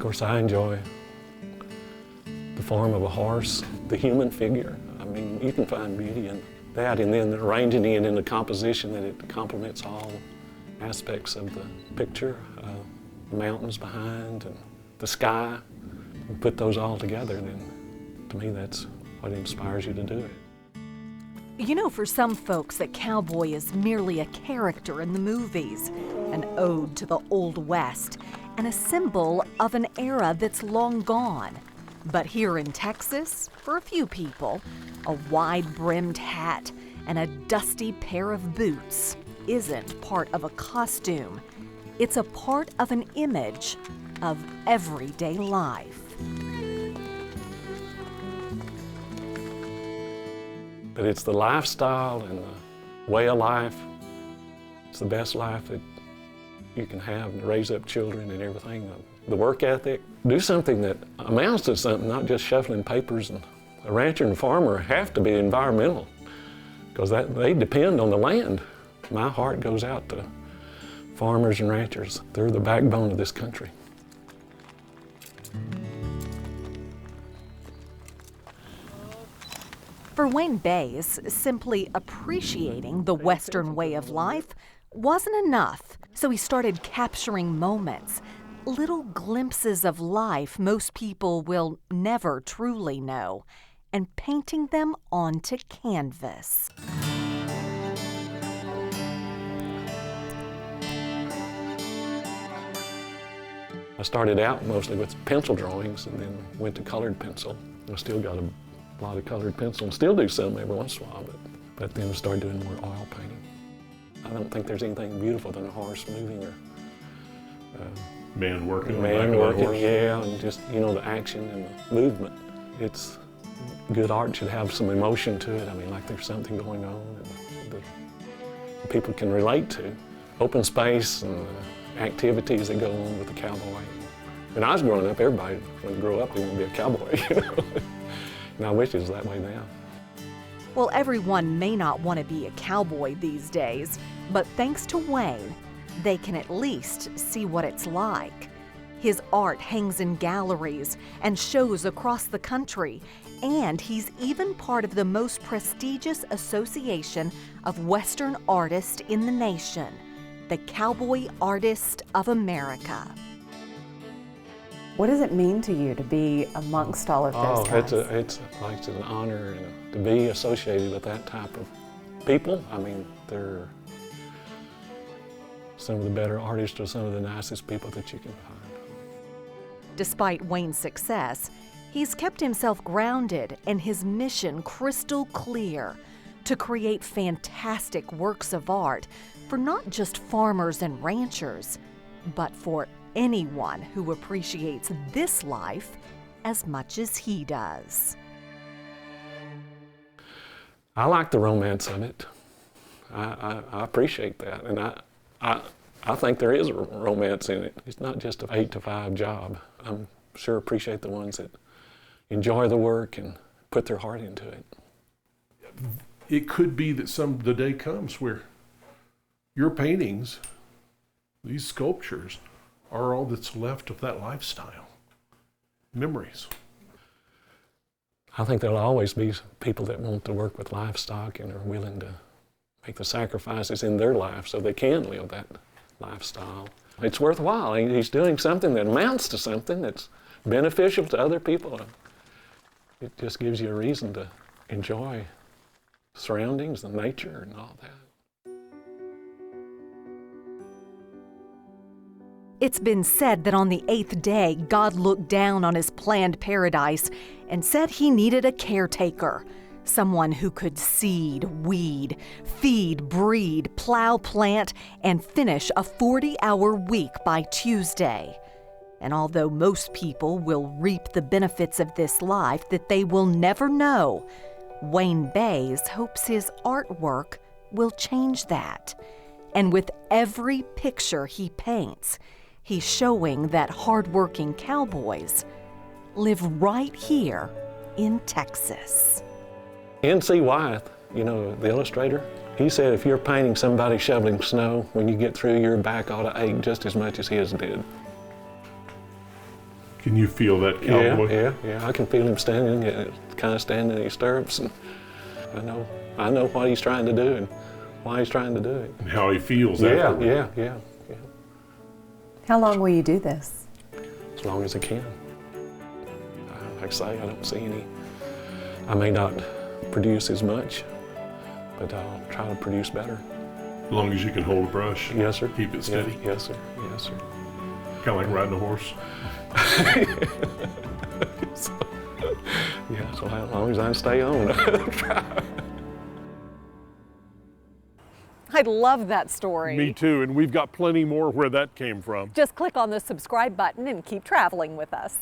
course, I enjoy the form of a horse, the human figure. I mean, you can find beauty in that, and then arranging it in the composition that it complements all aspects of the picture, the mountains behind and the sky. And put those all together, then to me that's what inspires you to do it. You know, for some folks, a cowboy is merely a character in the movies, an ode to the Old West, and a symbol of an era that's long gone. But here in Texas, for a few people, a wide-brimmed hat and a dusty pair of boots isn't part of a costume. It's a part of an image of everyday life. But it's the lifestyle and the way of life. It's the best life that you can have, and raise up children and everything. The work ethic. Do something that amounts to something, not just shuffling papers. And a rancher and farmer have to be environmental because they depend on the land. My heart goes out to farmers and ranchers. They're the backbone of this country. For Wayne Baize, simply appreciating the Western way of life wasn't enough, so he started capturing moments, little glimpses of life most people will never truly know, and painting them onto canvas. I started out mostly with pencil drawings and then went to colored pencil. I still got a lot of colored pencil and still do some every once in a while, but then I started doing more oil painting. I don't think there's anything beautiful than a horse moving or man working, yeah, and just, you know, the action and the movement. It's good art should have some emotion to it. I mean, like there's something going on that people can relate to. Open space and activities that go on with the cowboy. When I was growing up, everybody, when they grow up, they want to be a cowboy, you know. And I wish it was that way now. Well, everyone may not want to be a cowboy these days, but thanks to Wayne, they can at least see what it's like. His art hangs in galleries and shows across the country, and he's even part of the most prestigious association of Western artists in the nation, the Cowboy Artist of America. What does it mean to you to be amongst all of those guys? It's like an honor and to be associated with that type of people. I mean, they're some of the better artists or some of the nicest people that you can find. Despite Wayne's success, he's kept himself grounded and his mission crystal clear: to create fantastic works of art for not just farmers and ranchers, but for anyone who appreciates this life as much as he does. I like the romance of it. I appreciate that, and I think there is a romance in it. It's not just an 8-to-5 job. I'm sure appreciate the ones that enjoy the work and put their heart into it. It could be that the day comes where your paintings, these sculptures, are all that's left of that lifestyle. Memories. I think there'll always be people that want to work with livestock and are willing to make the sacrifices in their life so they can live that lifestyle. It's worthwhile. He's doing something that amounts to something that's beneficial to other people. It just gives you a reason to enjoy surroundings and nature and all that. It's been said that on the 8th day, God looked down on his planned paradise and said he needed a caretaker, someone who could seed, weed, feed, breed, plow, plant, and finish a 40-hour week by Tuesday. And although most people will reap the benefits of this life that they will never know, Wayne Baize hopes his artwork will change that. And with every picture he paints, he's showing that hardworking cowboys live right here in Texas. N.C. Wyeth, you know, the illustrator, he said if you're painting somebody shoveling snow, when you get through, your back ought to ache just as much as his did. Can you feel that, Yeah, Cowboy? yeah. I can feel him standing, kind of standing in his stirrups, and I know what he's trying to do and why he's trying to do it. And how he feels Yeah, afterward. yeah. How long will you do this? As long as I can. Like I say, I don't see any. I may not produce as much, but I'll try to produce better. As long as you can hold a brush. Yes, sir. Keep it steady. Yeah, yes, sir. Yes, sir. Kind of like riding a horse. Yeah, so as long as I stay on. I love that story. Me too, and we've got plenty more where that came from. Just click on the subscribe button and keep traveling with us.